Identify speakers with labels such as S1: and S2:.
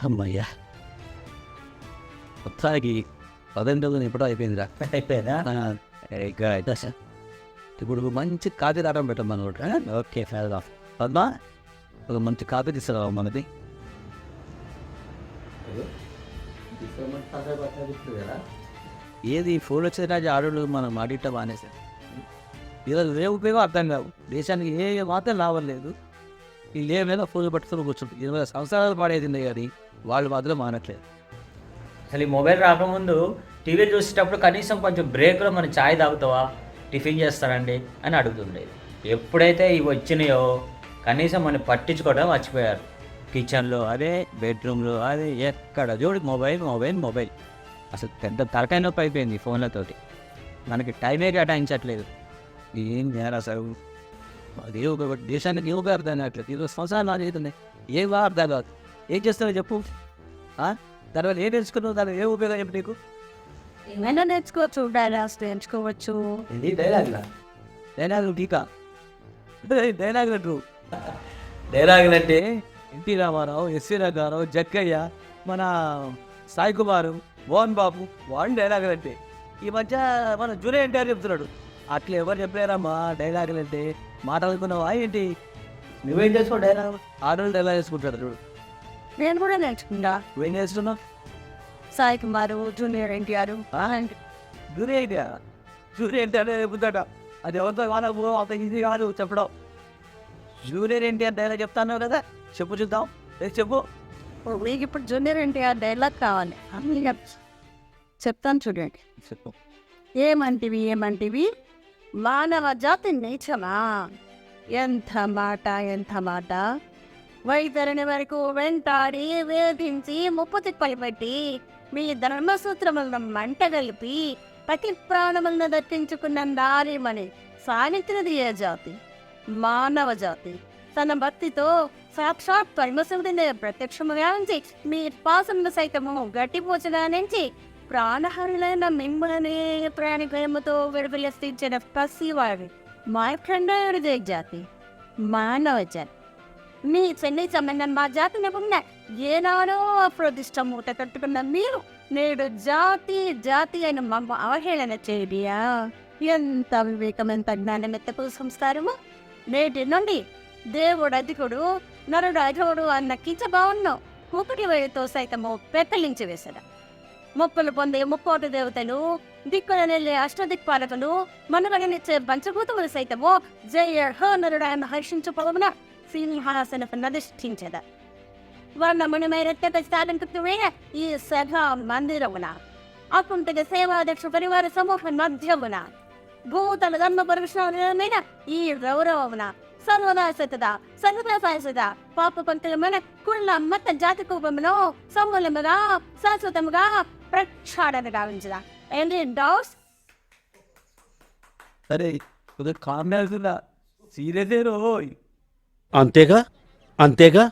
S1: అమ్మయ్యా మొత్తానికి 10 రోజులు ఎప్పుడో అయిపోయిందిరా.
S2: అయిపోయిందా?
S1: ఇప్పుడు మంచి కాఫీ తాగడం పెట్టమని ఒకటి.
S2: Okay, fail of.
S1: పద్మా ఒక మంచి కాఫీ తీసుకురావు మనది. ఏది ఫోన్ వచ్చేదా ఆడోళ్ళు మనం మాడిట్ట మానేసారు. ఈరోజు ఏ ఉపయోగం అర్థం కావు. దేశానికి ఏ మాత్రం లాభం లేదు. వీళ్ళు ఏమైనా ఫోన్ పట్టుకుని కూర్చుంటారు. 20 సంవత్సరాలు పాడేది కానీ వాళ్ళు మాత్రం మానట్లేదు.
S2: అసలు ఈ మొబైల్ రాకముందు టీవీ చూసేటప్పుడు కనీసం కొంచెం బ్రేక్లో మనం ఛాయ్ తాగుతావా, టిఫిన్ చేస్తారండి అని అడుగుతుండేది. ఎప్పుడైతే ఇవి వచ్చినాయో కనీసం మనం పట్టించుకోవడం మర్చిపోయారు. కిచెన్లో అదే, బెడ్రూమ్లో అదే, ఎక్కడ చూడు మొబైల్ మొబైల్ మొబైల్. అసలు పెద్ద తలకాయ నొప్పి అయిపోయింది ఫోన్లతోటి. మనకి టైమే కేటాయించట్లేదు. ఏం చేయాలి అసలు? అది ఒక దేశానికి ఏ ఉపయోగం అట్లేదు. 20 సంవత్సరాలు నా చేతున్నాయి. ఏం అర్థం కాదు. ఏం చేస్తావో చెప్పు. దానివల్ల ఏం నేర్చుకున్నావు? దాని ఏ ఉపయోగం చెప్పు నీకు?
S3: ఏమైనా నేర్చుకోవచ్చు, డైలాగ్స్ నేర్చుకోవచ్చు.
S1: ఇది డైలాగులు టీకా డైలాగులు అంటే ఎన్టీ రామారావు, ఎస్వి రంగారావు, జక్కయ్య, మన సాయి కుమారు, మోహన్ బాబు, వాడిని డైలాగులు అంటే. ఈ మధ్య మన జూనియర్ ఎన్టీఆర్ చెప్తున్నాడు. అట్లా ఎవరు చెప్పలేరమ్మా డైలాగులు అంటే. మాట్లాడుకున్నావా ఏంటి? నువ్వేం చేసుకో డైలాగ్? ఆడవాళ్ళు డైలాగ్ చేసుకుంటాడు చూడు.
S3: నేను కూడా నేర్చుకుంటా.
S1: నువ్వేం చేస్తున్నావు?
S3: సాయి కుమారు, జూనియర్ ఎన్టీఆర్.
S1: జూనియర్ ఎన్టీఆర్ చెబుతాడ. అది ఎవరితో వాళ్ళకు అంత ఈజీ కాదు చెప్పడం. జూనియర్ ఎన్టీఆర్ డైలాగ్ చెప్తాను కదా, చెప్పు చూద్దాం. చెప్పు.
S3: మీకు ఇప్పుడు జూనియర్ ఎన్టీఆర్ డైలాగ్ కావాలి. చెప్తాను చూడండి.
S1: చెప్పు.
S3: ఏమంటివి మానవ జాతి నీచమా, ఎంత మాట వైతరిని వరకు వెంటాడి వేధించి ముప్పు తిప్పలు పెట్టి మీ ధర్మసూత్రములను మంట కలిపి ప్రతి ప్రాణములను దర్శించుకున్న నారీమణి సానిత్రది ఏ జాతి? మానవ జాతి. తన భక్తితో సాక్షాత్ పరమశివుడిని ప్రత్యక్షముగా నుంచి మీ పాసమును సైతము గట్టిపోచగా నుంచి ప్రాణహరులైన మిమ్మల్ని ప్రాణికయముతో విడుదలస్థించిన పసివారి మాయఖండే జాతి, మానవ జాతి. మీ చెన్నై సంబంధం మా జాతి నిపుణ ఏనాడో అప్రదిష్ట మూట కట్టుకున్న మీరు నేడు జాతి అయిన మమ్మ అవహేళన చేయడియా? ఎంత వివేకం, ఎంత జ్ఞానం, ఎంత సంస్కారము! నేటి నుండి దేవుడు అధికుడు, నరుడు అధుడు అన్న కించబావును ముక్కుటి వేడితో సైతము పెక్కలించి వేశాడు. మొక్కులు పొందే ముక్కోటి దేవతలు, దిక్కుల నెల్లే అష్టదిక్పాలకులు, మనుగడనిచ్చే పంచభూతములు సైతము జయ హో నరుడు ఆయన హర్షించు పొలమున సింహాసన ప్రతిష్ఠించద. వర్ణమునిమైన ఈ సభా మందిరమున అకుంఠిత సేవాధ్యక్ష పరివార సమూహ మధ్యమున భూతల ధర్మ పరమేశ్వరమైన ఈ గౌరవమున సర్వనాశత పాప పంతులమైన కుళ్ళ మత జాతి కూపమును సమూలముగా శాశ్వతముగా ప్రక్షాళన గావించదా. ఏంటి డౌట్స్?
S1: సరే కామెడీ సీరియస్.
S4: అంతేగా